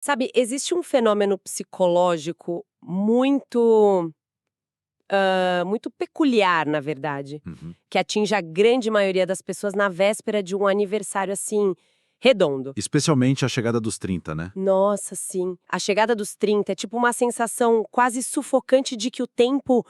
Sabe, existe um fenômeno psicológico muito peculiar, na verdade, Uhum. que atinge a grande maioria das pessoas na véspera de um aniversário, assim, redondo. Especialmente a chegada dos 30, né? Nossa, sim. A chegada dos 30 é tipo uma sensação quase sufocante de que o tempo,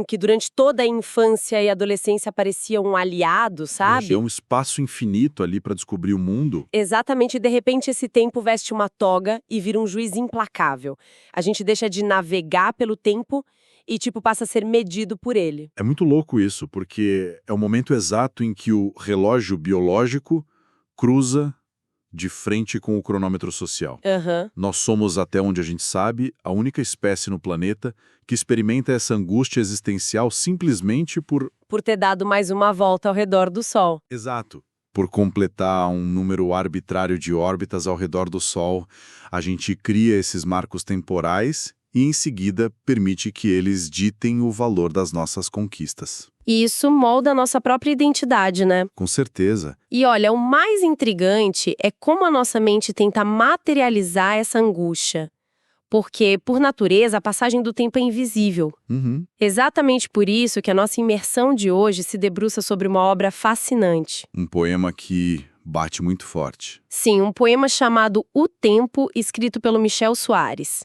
que durante toda a infância e adolescência parecia um aliado, Tinha sabe? um espaço infinito ali para descobrir o mundo. Exatamente, e de repente esse tempo veste uma toga e vira um juiz implacável. A gente deixa de navegar pelo tempo e, tipo, passa a ser medido por ele. É muito louco isso, porque é o momento exato em que o relógio biológico cruza de frente com o cronômetro social. Aham. Nós somos, até onde a gente sabe, a única espécie no planeta que experimenta essa angústia existencial simplesmente por... Por ter dado mais uma volta ao redor do Sol. Exato. Por completar um número arbitrário de órbitas ao redor do Sol, a gente cria esses marcos temporais e, em seguida, permite que eles ditem o valor das nossas conquistas. E isso molda a nossa própria identidade, né? Com certeza. E olha, o mais intrigante é como a nossa mente tenta materializar essa angústia. Porque, por natureza, a passagem do tempo é invisível. Uhum. Exatamente por isso que a nossa imersão de hoje se debruça sobre uma obra fascinante. Um poema que bate muito forte. Sim, um poema chamado O Tempo, escrito pelo Michel Soares.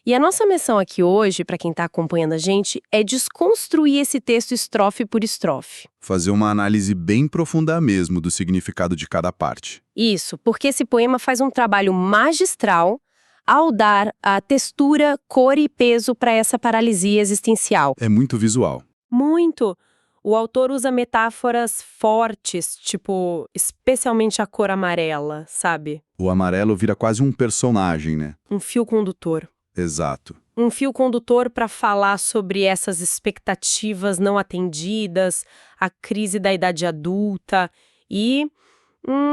E a nossa missão aqui hoje, para quem está acompanhando a gente, é desconstruir esse texto estrofe por estrofe. Fazer uma análise bem profunda mesmo do significado de cada parte. Isso, porque esse poema faz um trabalho magistral ao dar a textura, cor e peso para essa paralisia existencial. É muito visual. Muito! O autor usa metáforas fortes, tipo, especialmente a cor amarela, sabe? O amarelo vira quase um personagem, né? Um fio condutor. Exato. Um fio condutor para falar sobre essas expectativas não atendidas, a crise da idade adulta e,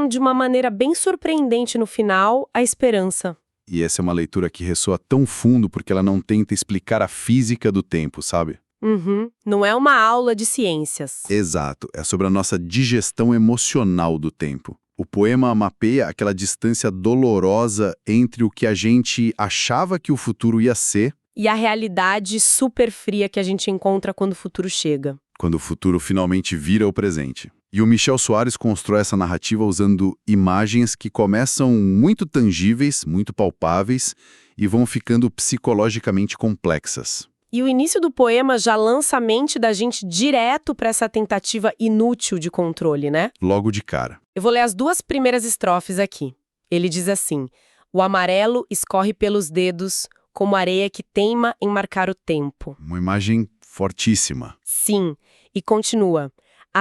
de uma maneira bem surpreendente no final, a esperança. E essa é uma leitura que ressoa tão fundo porque ela não tenta explicar a física do tempo, sabe? Uhum. Não é uma aula de ciências. Exato. É sobre a nossa digestão emocional do tempo. O poema mapeia aquela distância dolorosa entre o que a gente achava que o futuro ia ser E a realidade super fria que a gente encontra quando o futuro chega. quando o futuro finalmente vira o presente. E o Michel Soares constrói essa narrativa usando imagens que começam muito tangíveis, muito palpáveis e vão ficando psicologicamente complexas. E o início do poema já lança a mente da gente direto para essa tentativa inútil de controle, né? Logo de cara. Eu vou ler as duas primeiras estrofes aqui. Ele diz assim: o amarelo escorre pelos dedos como areia que teima em marcar o tempo. Uma imagem fortíssima. Sim, e continua.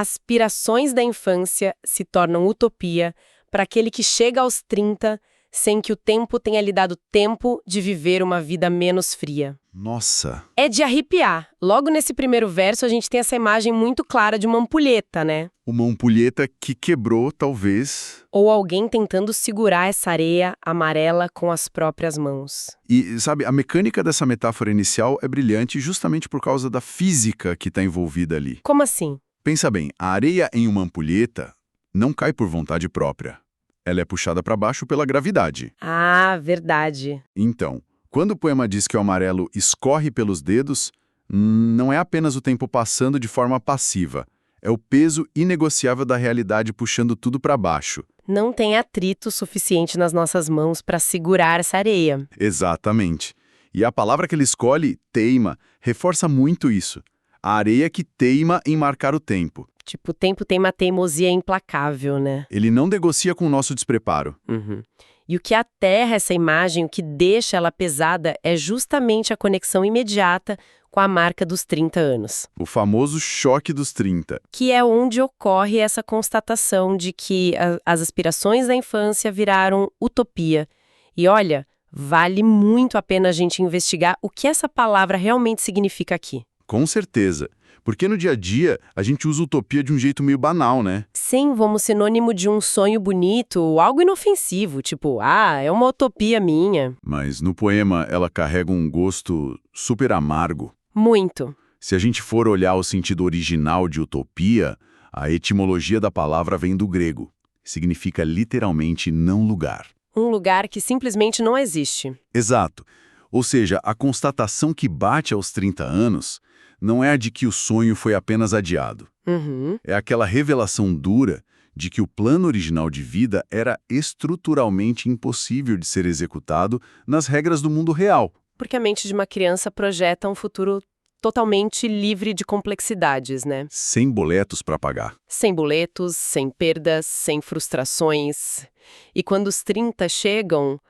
Aspirações da infância se tornam utopia para aquele que chega aos 30 sem que o tempo tenha lhe dado tempo de viver uma vida menos fria. Nossa! É de arrepiar. Logo nesse primeiro verso a gente tem essa imagem muito clara de uma ampulheta, né? Uma ampulheta que quebrou, talvez. Ou alguém tentando segurar essa areia amarela com as próprias mãos. E, sabe, a mecânica dessa metáfora inicial é brilhante justamente por causa da física que está envolvida ali. Como assim? Pensa bem, a areia em uma ampulheta não cai por vontade própria. Ela é puxada para baixo pela gravidade. Ah, verdade. Então, quando o poema diz que o amarelo escorre pelos dedos, não é apenas o tempo passando de forma passiva. É o peso inegociável da realidade puxando tudo para baixo. Não tem atrito suficiente nas nossas mãos para segurar essa areia. Exatamente. E a palavra que ele escolhe, teima, reforça muito isso. A areia que teima em marcar o tempo. Tipo, o tempo tem uma teimosia implacável, né? Ele não negocia com o nosso despreparo. Uhum. E o que aterra essa imagem, o que deixa ela pesada, é justamente a conexão imediata com a marca dos 30 anos. O famoso choque dos 30. Que é onde ocorre essa constatação de que as aspirações da infância viraram utopia. E olha, vale muito a pena a gente investigar o que essa palavra realmente significa aqui. Com certeza. Porque no dia a dia, a gente usa utopia de um jeito meio banal, né? Sim, como sinônimo de um sonho bonito, algo inofensivo, tipo, é uma utopia minha. Mas no poema, ela carrega um gosto super amargo. Muito. Se a gente for olhar o sentido original de utopia, a etimologia da palavra vem do grego. Significa literalmente não lugar. Um lugar que simplesmente não existe. Exato. Ou seja, a constatação que bate aos 30 anos não é a de que o sonho foi apenas adiado. Uhum. É aquela revelação dura de que o plano original de vida era estruturalmente impossível de ser executado nas regras do mundo real. Porque a mente de uma criança projeta um futuro totalmente livre de complexidades, né? Sem boletos para pagar. Sem boletos, sem perdas, sem frustrações. E quando os 30 chegam,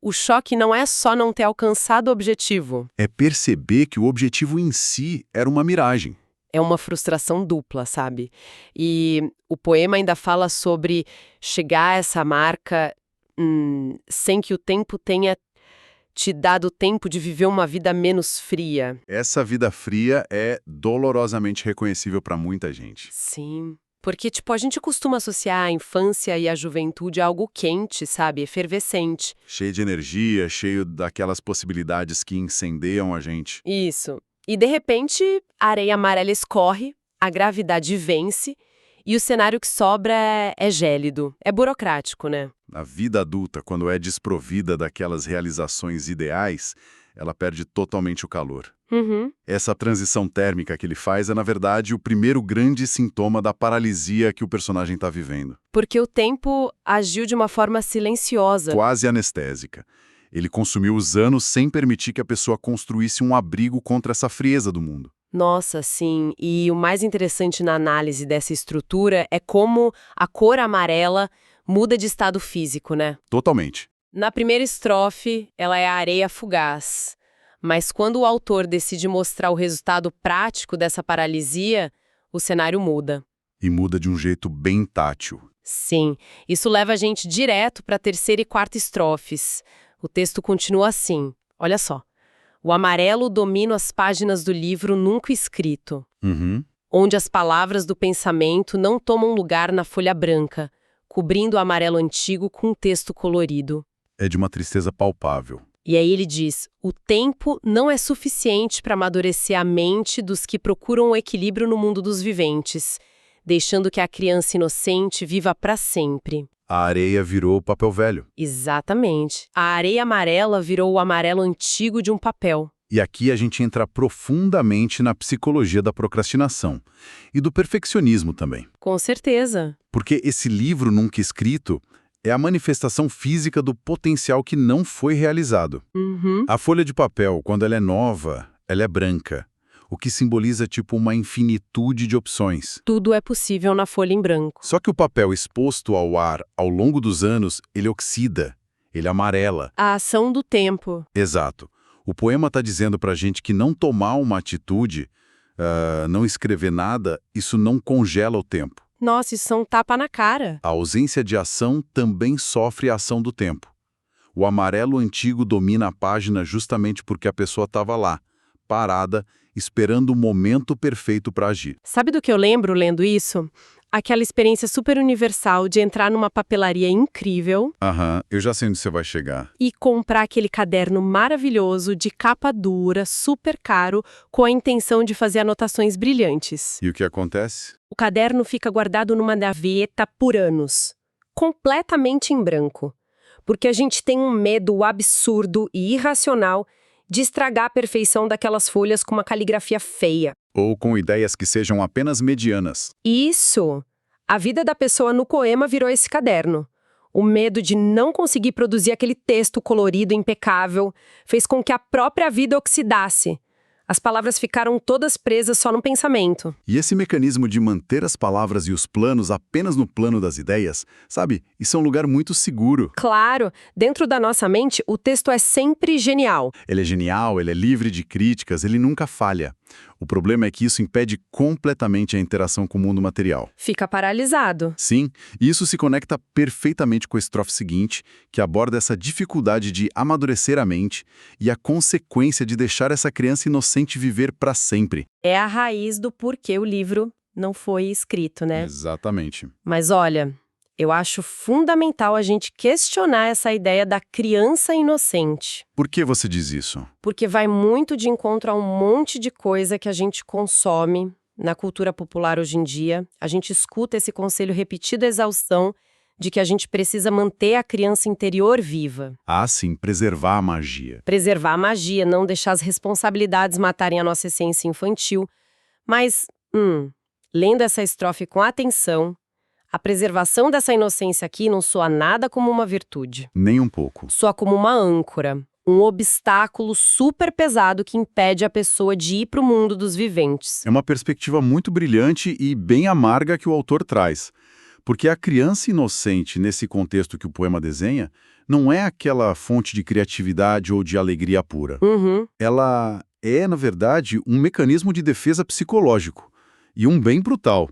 o choque não é só não ter alcançado o objetivo. É perceber que o objetivo em si era uma miragem. É uma frustração dupla, sabe? E o poema ainda fala sobre chegar a essa marca sem que o tempo tenha te dado tempo de viver uma vida menos fria. Essa vida fria é dolorosamente reconhecível para muita gente. Sim. Porque, tipo, a gente costuma associar a infância e a juventude a algo quente, sabe? Efervescente. Cheio de energia, cheio daquelas possibilidades que incendeiam a gente. Isso. E, de repente, a areia amarela escorre, a gravidade vence e o cenário que sobra é gélido. É burocrático, né? A vida adulta, quando é desprovida daquelas realizações ideais, ela perde totalmente o calor. Uhum. Essa transição térmica que ele faz é, na verdade, o primeiro grande sintoma da paralisia que o personagem está vivendo. Porque o tempo agiu de uma forma silenciosa. Quase anestésica. Ele consumiu os anos sem permitir que a pessoa construísse um abrigo contra essa frieza do mundo. Nossa, sim. E o mais interessante na análise dessa estrutura é como a cor amarela muda de estado físico, né? Totalmente. Na primeira estrofe, ela é a areia fugaz. Mas quando o autor decide mostrar o resultado prático dessa paralisia, o cenário muda. E muda de um jeito bem tátil. Sim, isso leva a gente direto para a terceira e quarta estrofes. O texto continua assim, olha só. O amarelo domina as páginas do livro nunca escrito, onde as palavras do pensamento não tomam lugar na folha branca, cobrindo o amarelo antigo com um texto colorido. É de uma tristeza palpável. E aí ele diz, o tempo não é suficiente para amadurecer a mente dos que procuram o equilíbrio no mundo dos viventes, deixando que a criança inocente viva para sempre. A areia virou papel velho. Exatamente. A areia amarela virou o amarelo antigo de um papel. E aqui a gente entra profundamente na psicologia da procrastinação e do perfeccionismo também. Com certeza. Porque esse livro nunca escrito é a manifestação física do potencial que não foi realizado. Uhum. A folha de papel, quando ela é nova, ela é branca, o que simboliza tipo uma infinitude de opções. Tudo é possível na folha em branco. Só que o papel exposto ao ar ao longo dos anos, ele oxida, ele amarela. A ação do tempo. Exato. O poema está dizendo pra gente que não tomar uma atitude, não escrever nada, isso não congela o tempo. Nossa, isso é um tapa na cara. A ausência de ação também sofre a ação do tempo. O amarelo antigo domina a página justamente porque a pessoa estava lá, parada, esperando o momento perfeito para agir. Sabe do que eu lembro lendo isso? Aquela experiência super universal de entrar numa papelaria incrível Eu já sei onde você vai chegar. e comprar aquele caderno maravilhoso de capa dura, super caro, com a intenção de fazer anotações brilhantes. E o que acontece? O caderno fica guardado numa gaveta por anos, completamente em branco, porque a gente tem um medo absurdo e irracional de estragar a perfeição daquelas folhas com uma caligrafia feia. Ou com ideias que sejam apenas medianas. Isso! A vida da pessoa no poema virou esse caderno. O medo de não conseguir produzir aquele texto colorido impecável fez com que a própria vida oxidasse. As palavras ficaram todas presas só no pensamento. E esse mecanismo de manter as palavras e os planos apenas no plano das ideias, sabe, isso é um lugar muito seguro. Claro, dentro da nossa mente, o texto é sempre genial. Ele é genial, ele é livre de críticas, ele nunca falha. O problema é que isso impede completamente a interação com o mundo material. Fica paralisado. Sim, e isso se conecta perfeitamente com a estrofe seguinte, que aborda essa dificuldade de amadurecer a mente e a consequência de deixar essa criança inocente viver para sempre. É a raiz do porquê o livro não foi escrito, né? Exatamente. Mas olha, eu acho fundamental a gente questionar essa ideia da criança inocente. Por que você diz isso? Porque vai muito de encontro a um monte de coisa que a gente consome na cultura popular hoje em dia. A gente escuta esse conselho repetido à exaustão de que a gente precisa manter a criança interior viva. Ah, sim, preservar a magia. Preservar a magia, não deixar as responsabilidades matarem a nossa essência infantil. Mas, lendo essa estrofe com atenção, a preservação dessa inocência aqui não soa nada como uma virtude. Nem um pouco. Soa como uma âncora, um obstáculo super pesado que impede a pessoa de ir para o mundo dos viventes. É uma perspectiva muito brilhante e bem amarga que o autor traz. Porque a criança inocente, nesse contexto que o poema desenha, não é aquela fonte de criatividade ou de alegria pura. Ela é, na verdade, um mecanismo de defesa psicológico. E um bem brutal.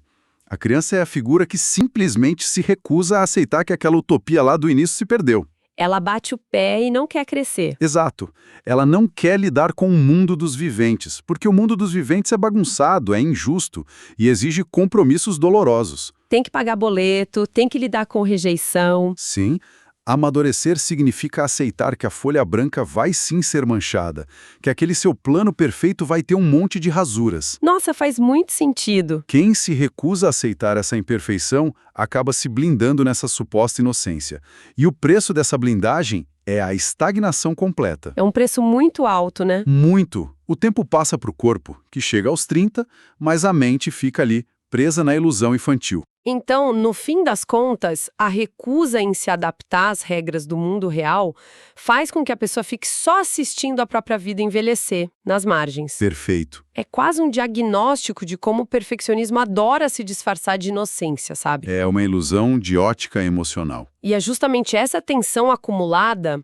A criança é a figura que simplesmente se recusa a aceitar que aquela utopia lá do início se perdeu. Ela bate o pé e não quer crescer. Exato. Ela não quer lidar com o mundo dos viventes, porque o mundo dos viventes é bagunçado, é injusto e exige compromissos dolorosos. Tem que pagar boleto, tem que lidar com rejeição. Sim, amadurecer significa aceitar que a folha branca vai sim ser manchada, que aquele seu plano perfeito vai ter um monte de rasuras. Nossa, faz muito sentido. Quem se recusa a aceitar essa imperfeição acaba se blindando nessa suposta inocência. E o preço dessa blindagem é a estagnação completa. É um preço muito alto, né? Muito. O tempo passa para o corpo, que chega aos 30, mas a mente fica ali, presa na ilusão infantil. Então, no fim das contas, a recusa em se adaptar às regras do mundo real faz com que a pessoa fique só assistindo a própria vida envelhecer, nas margens. Perfeito. É quase um diagnóstico de como o perfeccionismo adora se disfarçar de inocência, sabe? É uma ilusão de ótica emocional. E é justamente essa tensão acumulada,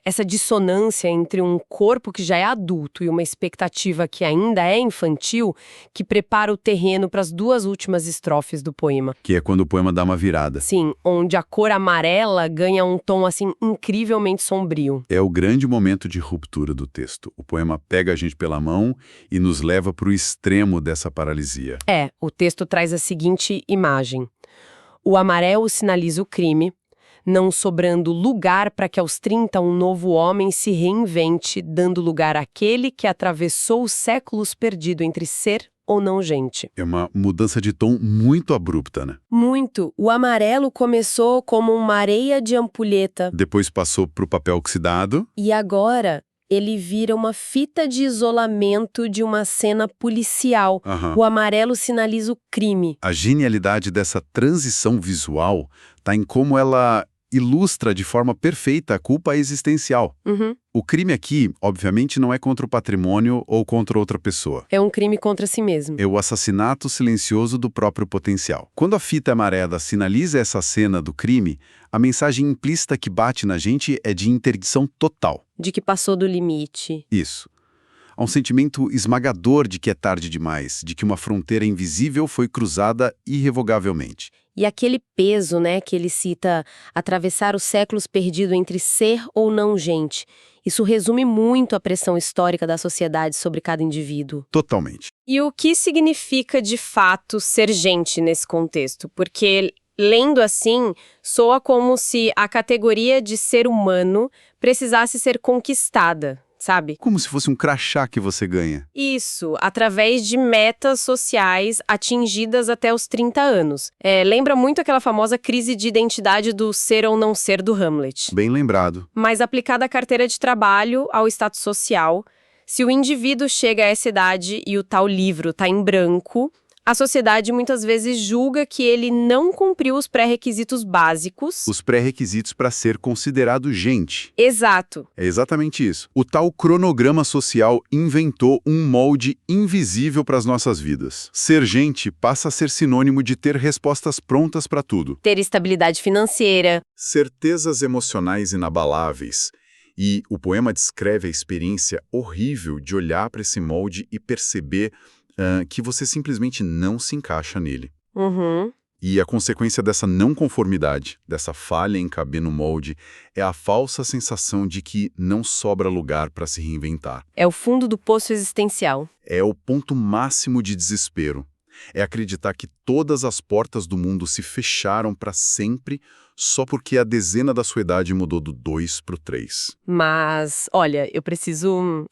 essa dissonância entre um corpo que já é adulto e uma expectativa que ainda é infantil, que prepara o terreno para as duas últimas estrofes do poema. Que é quando o poema dá uma virada. Sim, onde a cor amarela ganha um tom, assim, incrivelmente sombrio. É o grande momento de ruptura do texto. O poema pega a gente pela mão e nos leva para o extremo dessa paralisia. O texto traz a seguinte imagem. O amarelo sinaliza o crime, não sobrando lugar para que aos 30 um novo homem se reinvente, dando lugar àquele que atravessou os séculos perdido entre ser ou não gente. É uma mudança de tom muito abrupta, né? Muito. O amarelo começou como uma areia de ampulheta. Depois passou para o papel oxidado. E agora ele vira uma fita de isolamento de uma cena policial. O amarelo sinaliza o crime. A genialidade dessa transição visual está em como ela ilustra de forma perfeita a culpa existencial. O crime aqui, obviamente, não é contra o patrimônio ou contra outra pessoa. É um crime contra si mesmo. É o assassinato silencioso do próprio potencial. Quando a fita amarela sinaliza essa cena do crime, a mensagem implícita que bate na gente é de interdição total. De que passou do limite. Isso. Há um sentimento esmagador de que é tarde demais, de que uma fronteira invisível foi cruzada irrevogavelmente. E aquele peso, né, que ele cita, atravessar os séculos perdido entre ser ou não gente. Isso resume muito a pressão histórica da sociedade sobre cada indivíduo. Totalmente. E o que significa, de fato, ser gente nesse contexto? Porque, lendo assim, soa como se a categoria de ser humano precisasse ser conquistada, sabe? Como se fosse um crachá que você ganha. Isso, através de metas sociais atingidas até os 30 anos. Lembra muito aquela famosa crise de identidade do ser ou não ser do Hamlet. Bem lembrado. Mas aplicada à carteira de trabalho, ao status social, se o indivíduo chega a essa idade e o tal livro está em branco, a sociedade muitas vezes julga que ele não cumpriu os pré-requisitos básicos. Os pré-requisitos para ser considerado gente. Exato. É exatamente isso. O tal cronograma social inventou um molde invisível para as nossas vidas. Ser gente passa a ser sinônimo de ter respostas prontas para tudo. Ter estabilidade financeira. Certezas emocionais inabaláveis. E o poema descreve a experiência horrível de olhar para esse molde e perceber que você simplesmente não se encaixa nele. E a consequência dessa não conformidade, dessa falha em caber no molde, é a falsa sensação de que não sobra lugar para se reinventar. É o fundo do poço existencial. É o ponto máximo de desespero. É acreditar que todas as portas do mundo se fecharam para sempre só porque a dezena da sua idade mudou do 2 para o 3. Mas, olha, eu preciso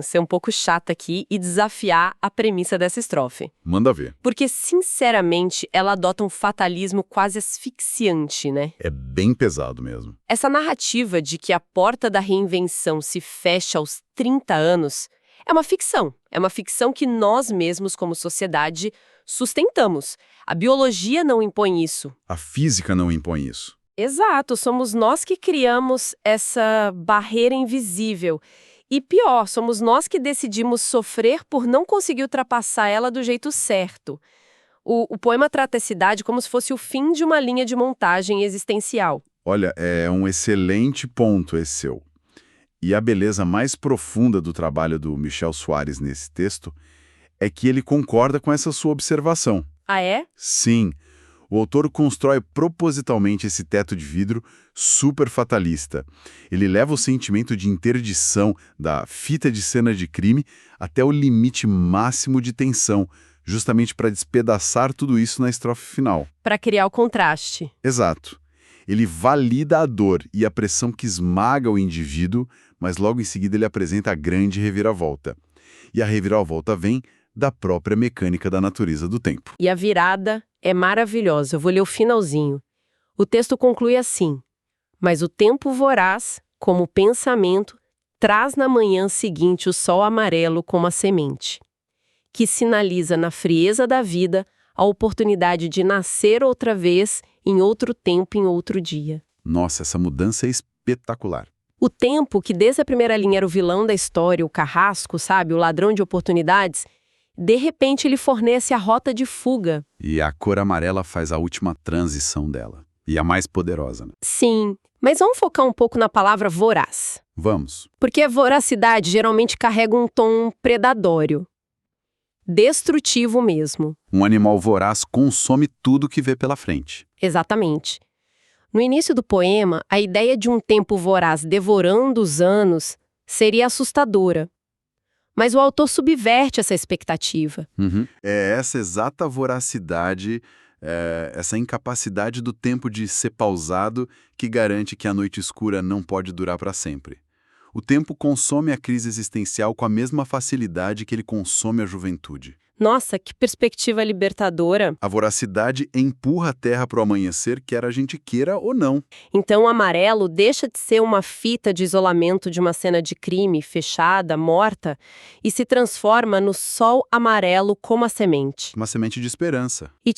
ser um pouco chata aqui e desafiar a premissa dessa estrofe. Manda ver. Porque, sinceramente, ela adota um fatalismo quase asfixiante, né? É bem pesado mesmo. Essa narrativa de que a porta da reinvenção se fecha aos 30 anos é uma ficção. É uma ficção que nós mesmos, como sociedade, sustentamos. A biologia não impõe isso. A física não impõe isso. Exato, somos nós que criamos essa barreira invisível. E pior, somos nós que decidimos sofrer por não conseguir ultrapassar ela do jeito certo. O poema trata essa idade como se fosse o fim de uma linha de montagem existencial. Olha, é um excelente ponto esse seu. E a beleza mais profunda do trabalho do Michel Soares nesse texto é que ele concorda com essa sua observação. Ah, é? Sim, o autor constrói propositalmente esse teto de vidro super fatalista. Ele leva o sentimento de interdição da fita de cena de crime até o limite máximo de tensão, justamente para despedaçar tudo isso na estrofe final. Para criar o contraste. Exato. Ele valida a dor e a pressão que esmaga o indivíduo, mas logo em seguida ele apresenta a grande reviravolta. E a reviravolta vem da própria mecânica da natureza do tempo. E a virada é maravilhosa. Eu vou ler o finalzinho. O texto conclui assim: mas o tempo voraz, como pensamento, traz na manhã seguinte o sol amarelo como a semente, que sinaliza na frieza da vida a oportunidade de nascer outra vez, em outro tempo, em outro dia. Nossa, essa mudança é espetacular. O tempo, que desde a primeira linha era o vilão da história, o carrasco, sabe, o ladrão de oportunidades, de repente ele fornece a rota de fuga. E a cor amarela faz a última transição dela. E a mais poderosa, né? Sim, mas vamos focar um pouco na palavra voraz. Vamos. Porque a voracidade geralmente carrega um tom predatório. Destrutivo mesmo. Um animal voraz consome tudo que vê pela frente. Exatamente. No início do poema, a ideia de um tempo voraz devorando os anos seria assustadora. Mas o autor subverte essa expectativa. É essa exata voracidade, essa incapacidade do tempo de ser pausado que garante que a noite escura não pode durar para sempre. O tempo consome a crise existencial com a mesma facilidade que ele consome a juventude. Nossa, que perspectiva libertadora. A voracidade empurra a Terra para o amanhecer, quer a gente queira ou não. Então o amarelo deixa de ser uma fita de isolamento de uma cena de crime fechada, morta, e se transforma no sol amarelo como a semente. Uma semente de esperança. E,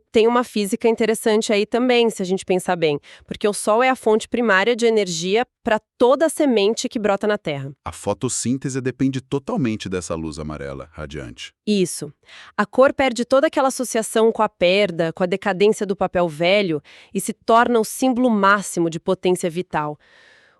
tem uma física interessante aí também, se a gente pensar bem, porque o sol é a fonte primária de energia para toda a semente que brota na Terra. A fotossíntese depende totalmente dessa luz amarela radiante. Isso. A cor perde toda aquela associação com a perda, com a decadência do papel velho e se torna o símbolo máximo de potência vital.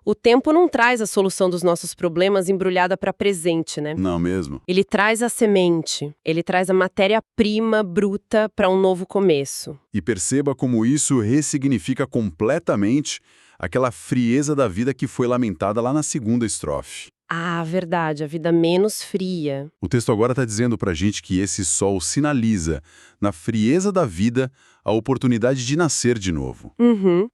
O tempo não traz a solução dos nossos problemas embrulhada para presente, né? Não mesmo? Ele traz a semente, ele traz a matéria-prima bruta para um novo começo. E perceba como isso ressignifica completamente aquela frieza da vida que foi lamentada lá na segunda estrofe. Ah, verdade, a vida menos fria. O texto agora está dizendo pra gente que esse sol sinaliza, na frieza da vida, a oportunidade de nascer de novo.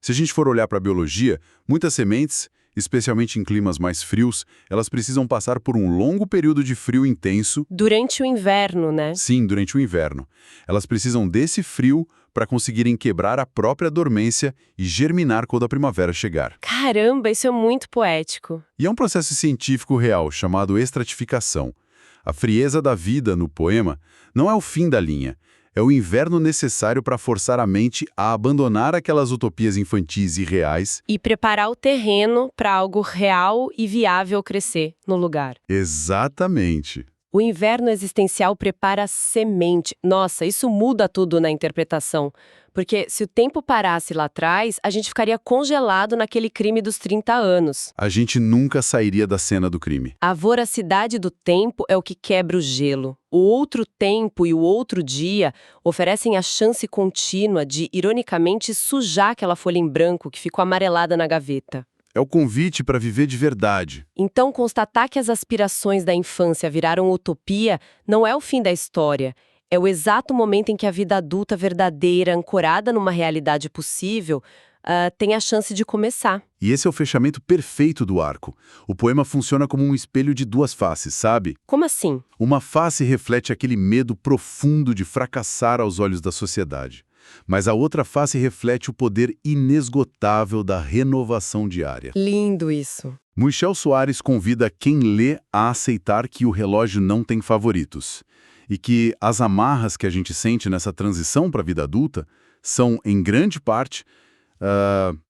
Se a gente for olhar para a biologia, muitas sementes, especialmente em climas mais frios, elas precisam passar por um longo período de frio intenso. Durante o inverno, né? Sim, durante o inverno. Elas precisam desse frio para conseguirem quebrar a própria dormência e germinar quando a primavera chegar. Caramba, isso é muito poético. E é um processo científico real chamado estratificação. A frieza da vida, no poema, não é o fim da linha. É o inverno necessário para forçar a mente a abandonar aquelas utopias infantis e reais. E preparar o terreno para algo real e viável crescer no lugar. Exatamente. O inverno existencial prepara a semente. Nossa, isso muda tudo na interpretação. Porque se o tempo parasse lá atrás, a gente ficaria congelado naquele crime dos 30 anos. A gente nunca sairia da cena do crime. A voracidade do tempo é o que quebra o gelo. O outro tempo e o outro dia oferecem a chance contínua de, ironicamente, sujar aquela folha em branco que ficou amarelada na gaveta. É o convite para viver de verdade. Então, constatar que as aspirações da infância viraram utopia não é o fim da história. É o exato momento em que a vida adulta verdadeira, ancorada numa realidade possível, tem a chance de começar. E esse é o fechamento perfeito do arco. O poema funciona como um espelho de duas faces, sabe? Como assim? Uma face reflete aquele medo profundo de fracassar aos olhos da sociedade. Mas a outra face reflete o poder inesgotável da renovação diária. Lindo isso. Michel Soares convida quem lê a aceitar que o relógio não tem favoritos. E que as amarras que a gente sente nessa transição para a vida adulta são, em grande parte,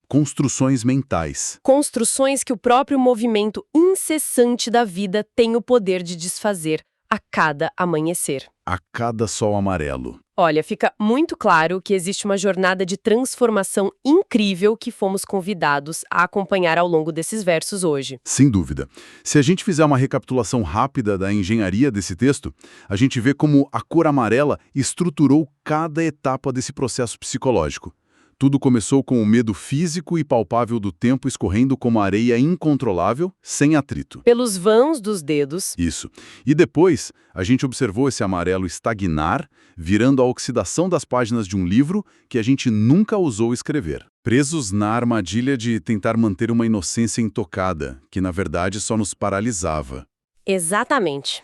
construções mentais. Construções que o próprio movimento incessante da vida tem o poder de desfazer a cada amanhecer. A cada sol amarelo. Olha, fica muito claro que existe uma jornada de transformação incrível que fomos convidados a acompanhar ao longo desses versos hoje. Sem dúvida. Se a gente fizer uma recapitulação rápida da engenharia desse texto, a gente vê como a cor amarela estruturou cada etapa desse processo psicológico. Tudo começou com o medo físico e palpável do tempo escorrendo como areia incontrolável, sem atrito. Pelos vãos dos dedos. Isso. E depois, a gente observou esse amarelo estagnar, virando a oxidação das páginas de um livro que a gente nunca ousou escrever. Presos na armadilha de tentar manter uma inocência intocada, que na verdade só nos paralisava. Exatamente.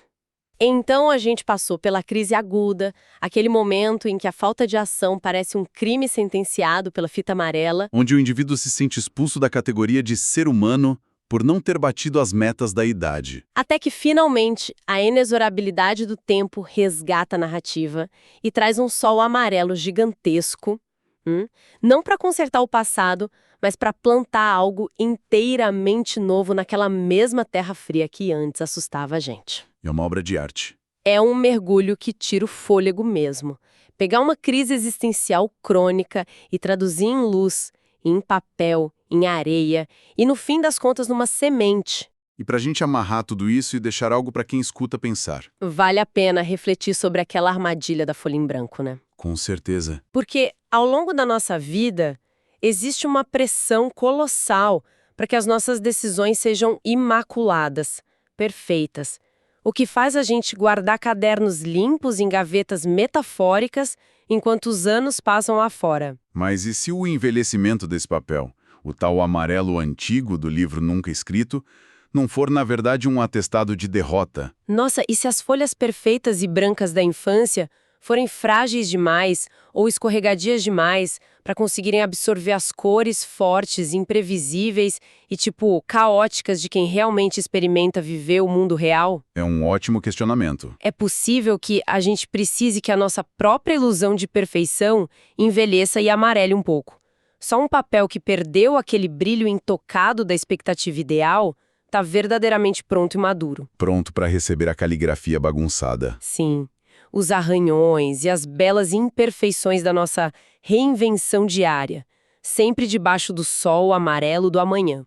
Então a gente passou pela crise aguda, aquele momento em que a falta de ação parece um crime sentenciado pela fita amarela. Onde o indivíduo se sente expulso da categoria de ser humano por não ter batido as metas da idade. Até que, finalmente, a inexorabilidade do tempo resgata a narrativa e traz um sol amarelo gigantesco, não para consertar o passado, mas para plantar algo inteiramente novo naquela mesma terra fria que antes assustava a gente. É uma obra de arte. É um mergulho que tira o fôlego mesmo. Pegar uma crise existencial crônica e traduzir em luz, em papel, em areia e, no fim das contas, numa semente. E pra gente amarrar tudo isso e deixar algo pra quem escuta pensar. Vale a pena refletir sobre aquela armadilha da folha em branco, né? Com certeza. Porque, ao longo da nossa vida, existe uma pressão colossal para que as nossas decisões sejam imaculadas, perfeitas. O que faz a gente guardar cadernos limpos em gavetas metafóricas enquanto os anos passam lá fora. Mas e se o envelhecimento desse papel, o tal amarelo antigo do livro nunca escrito, não for, na verdade, um atestado de derrota? Nossa, e se as folhas perfeitas e brancas da infância forem frágeis demais ou escorregadias demais para conseguirem absorver as cores fortes, imprevisíveis e, caóticas de quem realmente experimenta viver o mundo real? É um ótimo questionamento. É possível que a gente precise que a nossa própria ilusão de perfeição envelheça e amarele um pouco. Só um papel que perdeu aquele brilho intocado da expectativa ideal está verdadeiramente pronto e maduro. Pronto para receber a caligrafia bagunçada. Sim. Os arranhões e as belas imperfeições da nossa reinvenção diária, sempre debaixo do sol amarelo do amanhã.